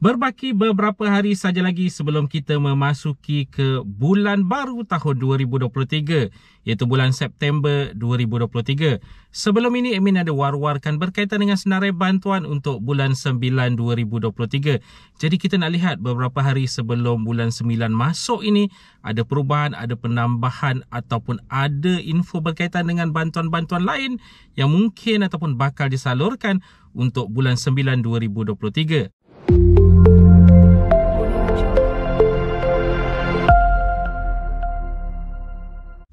Berbaki beberapa hari saja lagi sebelum kita memasuki ke bulan baru tahun 2023, iaitu bulan September 2023. Sebelum ini, admin ada war-warkan berkaitan dengan senarai bantuan untuk bulan 9 2023. Jadi kita nak lihat beberapa hari sebelum bulan 9 masuk ini, ada perubahan, ada penambahan ataupun ada info berkaitan dengan bantuan-bantuan lain yang mungkin ataupun bakal disalurkan untuk bulan 9 2023.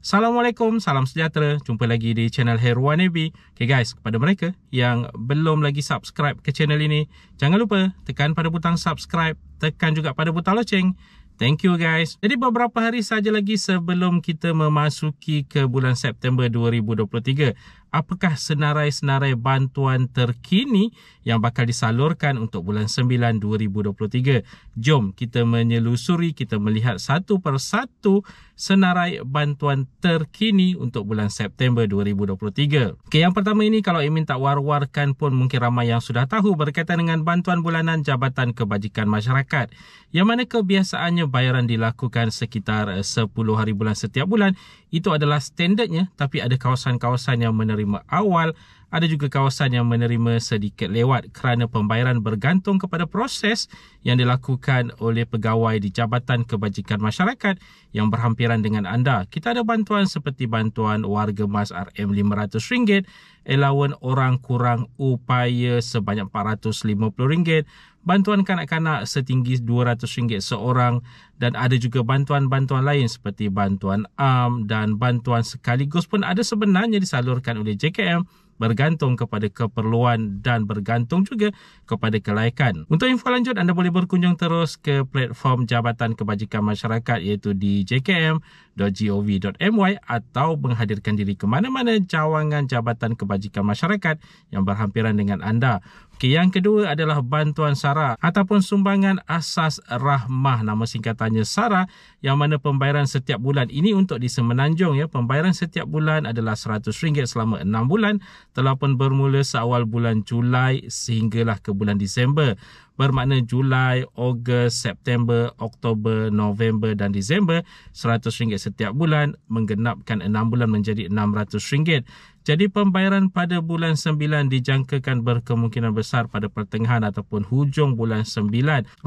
Assalamualaikum, salam sejahtera. Jumpa lagi di channel Hairwan AB. Okay guys, kepada mereka yang belum lagi subscribe ke channel ini, jangan lupa tekan pada butang subscribe, tekan juga pada butang loceng. Thank you guys. Jadi beberapa hari saja lagi sebelum kita memasuki ke bulan September 2023, apakah senarai-senarai bantuan terkini yang bakal disalurkan untuk bulan 9 2023? Jom kita menyelusuri, kita melihat satu persatu senarai bantuan terkini untuk bulan September 2023. Okey, yang pertama ini kalau Emin tak war-warkan pun mungkin ramai yang sudah tahu berkaitan dengan bantuan bulanan Jabatan Kebajikan Masyarakat, yang mana kebiasaannya bayaran dilakukan sekitar 10 hari bulan setiap bulan. Itu adalah standardnya, tapi ada kawasan-kawasan yang menerima awal, ada juga kawasan yang menerima sedikit lewat kerana pembayaran bergantung kepada proses yang dilakukan oleh pegawai di Jabatan Kebajikan Masyarakat yang berhampiran dengan anda. Kita ada bantuan seperti bantuan warga mas RM500, allowance orang kurang upaya sebanyak RM450, bantuan kanak-kanak setinggi RM200 seorang, dan ada juga bantuan-bantuan lain seperti bantuan AM dan bantuan sekaligus pun ada sebenarnya disalurkan oleh JKM, bergantung kepada keperluan dan bergantung juga kepada kelaikan. Untuk info lanjut, anda boleh berkunjung terus ke platform Jabatan Kebajikan Masyarakat iaitu di jkm.gov.my atau menghadirkan diri ke mana-mana cawangan Jabatan Kebajikan Masyarakat yang berhampiran dengan anda. Okey, yang kedua adalah bantuan SARA ataupun sumbangan asas rahmah, nama singkatannya SARA, yang mana pembayaran setiap bulan ini untuk di Semenanjung ya, pembayaran setiap bulan adalah RM100 selama 6 bulan, telah pun bermula seawal bulan Julai sehinggalah ke bulan Disember. Bermakna Julai, Ogos, September, Oktober, November dan Disember, RM100 setiap bulan, menggenapkan 6 bulan menjadi RM600. Jadi pembayaran pada bulan 9 dijangkakan berkemungkinan besar pada pertengahan ataupun hujung bulan 9.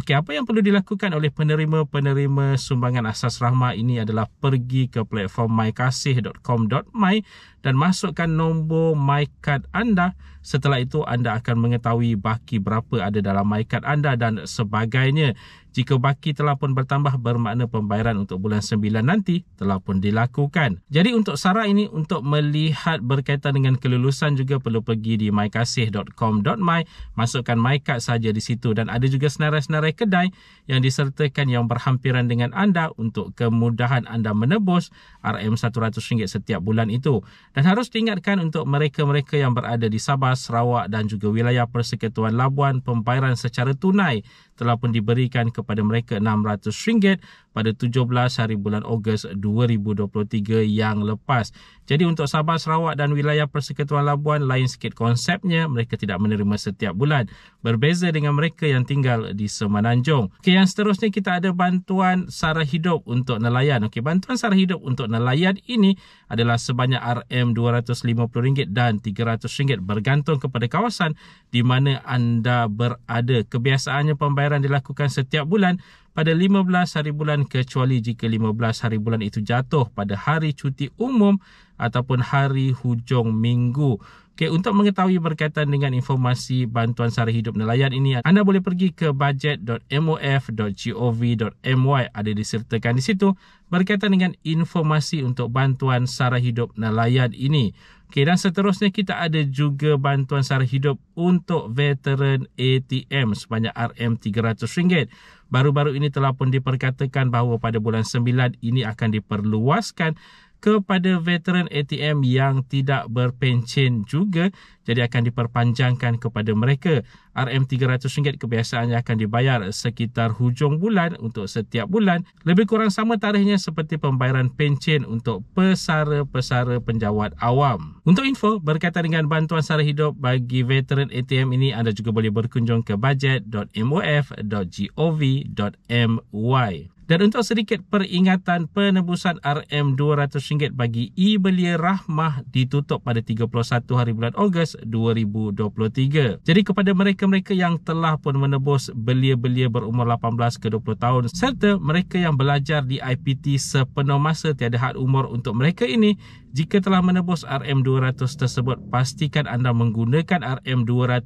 Okey, apa yang perlu dilakukan oleh penerima-penerima sumbangan asas rahmah ini adalah pergi ke platform mykasih.com.my dan masukkan nombor MyCard anda. Setelah itu anda akan mengetahui baki berapa ada dalam MyCard anda dan sebagainya. Jika baki telah pun bertambah, bermakna pembayaran untuk bulan 9 nanti telah pun dilakukan. Jadi untuk SARA ini, untuk melihat berkaitan dengan kelulusan juga perlu pergi di mykasih.com.my, masukkan MyCard saja di situ, dan ada juga senarai-senarai kedai yang disertakan yang berhampiran dengan anda untuk kemudahan anda menebus RM100 setiap bulan itu. Dan harus diingatkan untuk mereka-mereka yang berada di Sabah, Sarawak dan juga wilayah Persekutuan Labuan, pembayaran secara tunai telah pun diberikan kepada mereka RM600 pada 17 hari bulan Ogos 2023 yang lepas. Jadi untuk Sabah, Sarawak dan wilayah Persekutuan Labuan lain sikit konsepnya, mereka tidak menerima setiap bulan. Berbeza dengan mereka yang tinggal di Semenanjung. Okey, yang seterusnya kita ada bantuan sara hidup untuk nelayan. Okey, bantuan sara hidup untuk nelayan ini adalah sebanyak RM250 dan RM300 bergantung kepada kawasan di mana anda berada. Kebiasaannya pembayaran dilakukan setiap bulan pada 15 hari bulan, kecuali jika 15 hari bulan itu jatuh pada hari cuti umum ataupun hari hujung minggu. Okey, untuk mengetahui berkaitan dengan informasi bantuan sara hidup nelayan ini, anda boleh pergi ke budget.mof.gov.my. Ada disertakan di situ berkaitan dengan informasi untuk bantuan sara hidup nelayan ini. Okey, dan seterusnya kita ada juga bantuan sara hidup untuk veteran ATM sebanyak RM300. Baru-baru ini telah pun diperkatakan bahawa pada bulan 9 ini akan diperluaskan kepada veteran ATM yang tidak berpencen juga, jadi akan diperpanjangkan kepada mereka. RM300 kebiasaannya akan dibayar sekitar hujung bulan untuk setiap bulan. Lebih kurang sama tarikhnya seperti pembayaran pencen untuk pesara-pesara penjawat awam. Untuk info berkaitan dengan bantuan sara hidup bagi veteran ATM ini, anda juga boleh berkunjung ke budget.mof.gov.my. Dan untuk sedikit peringatan, penebusan RM200 bagi e-belia Rahmah ditutup pada 31 hari bulan Ogos 2023. Jadi kepada mereka-mereka yang telah pun menebus belia-belia berumur 18 ke 20 tahun serta mereka yang belajar di IPT sepenuh masa tiada had umur untuk mereka ini, jika telah menebus RM200 tersebut, pastikan anda menggunakan RM200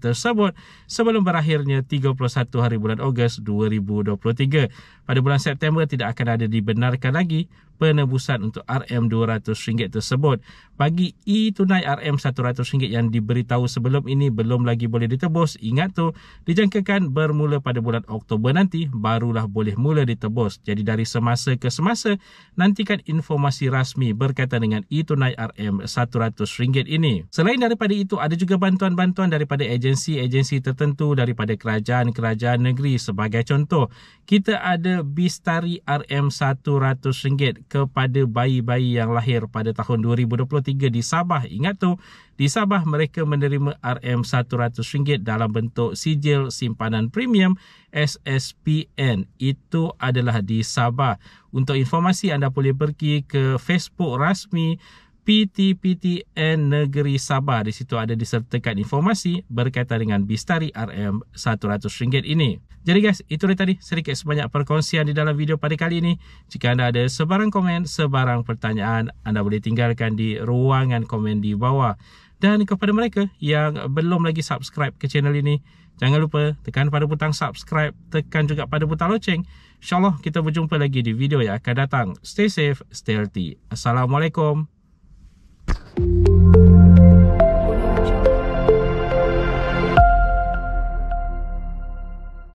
tersebut sebelum berakhirnya 31 hari bulan Ogos 2023. Pada bulan September tidak akan ada dibenarkan lagi penebusan untuk RM200 tersebut. Bagi e-tunai RM100 yang diberitahu sebelum ini belum lagi boleh ditebus, ingat tu, dijangkakan bermula pada bulan Oktober nanti barulah boleh mula ditebus. Jadi dari semasa ke semasa, nantikan informasi rasmi berkaitan dengan e-tunai RM100 ini. Selain daripada itu, ada juga bantuan-bantuan daripada agensi-agensi tertentu daripada kerajaan-kerajaan negeri. Sebagai contoh, kita ada Bistari RM100 kepada bayi-bayi yang lahir pada tahun 2023 di Sabah. Ingat tu, di Sabah mereka menerima RM100 dalam bentuk sijil simpanan premium SSPN. Itu adalah di Sabah. Untuk informasi, anda boleh pergi ke Facebook rasmi PTPTN Negeri Sabah. Di situ ada disertakan informasi berkaitan dengan Bistari RM100 ini. Jadi guys, itu dia tadi sedikit sebanyak perkongsian di dalam video pada kali ini. Jika anda ada sebarang komen, sebarang pertanyaan, anda boleh tinggalkan di ruangan komen di bawah. Dan kepada mereka yang belum lagi subscribe ke channel ini, jangan lupa tekan pada butang subscribe, tekan juga pada butang loceng. InsyaAllah kita berjumpa lagi di video yang akan datang. Stay safe, stay healthy. Assalamualaikum.